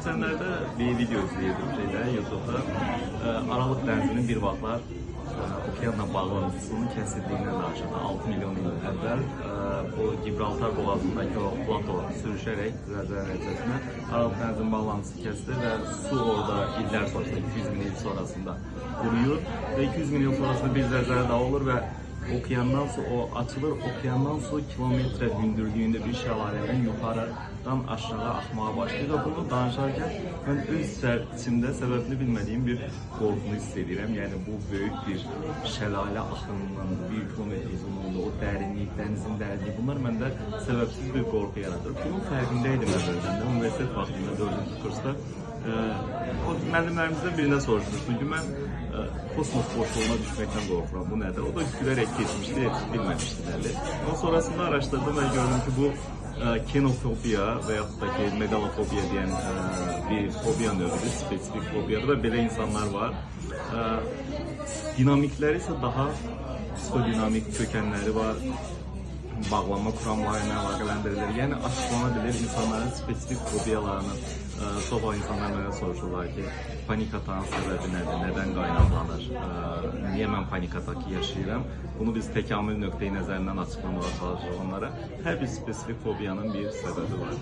Geçenlerde bir video izledim YouTube'da. Aralık dənizinin bir vaxtlar okeanla bağlantısının kəsildiyindən danışırdı. 6 milyon il əvvəl bu Gibraltar boğazındakı o plato sürüşərək zəlzələ nəticəsində Aralık dənizinin bağlantısı kəsildi və su orada illər sonrasında, 200 min il sonrasında quruyur və 200 min il sonrasında bir zəlzələ daha olur və okeandan su açılır, okeandan su kilometre hündürlüğünde bir şəlalədən yukarıdan aşağı axmağa başlayır və bunu danışarkən mən öz içimdə səbəbini bilmədiyim bir qorxunu hiss edirəm. Yəni bu böyük bir şəlalə axınının, 1 kilometre uzunluğunda o dərinlik, dənizin dərinliyi, bunlar məndə səbəbsiz bir qorxu yaradır. Bunun fərqindəydim əvvəldən də, universitet vaxtında 4-cü kursda. O müəllimlərimizdən birine soruşmuştum ki, mən kosmos boşluğuna düşməkdən qorxuram, bu nədir? O da gülərək geçmişdi, bilməmişdi dəli. Ama sonrasında araştırdım və gördüm ki, bu kenofobiya və yaxud da ki, megalofobiya deyən bir fobiya növüdür, spesifik fobiyadır və belə insanlar var. Dinamikləri isə daha psikodinamik kökənləri var. Bağlanma kuramlarıyla əlaqələndirilir. Yəni açıqlana bilir insanların spesifik fobiyalarını. Çox insanlar mənə soruşurlar ki, panik atağın səbəbi nədir, nədən qaynaqlanır, niyə mən panik atakı yaşayıram? Bunu biz təkamül nöqteyi nəzərindən açıqlamağa çalışırıq onlara. Hər bir spesifik fobiyanın bir səbəbi var.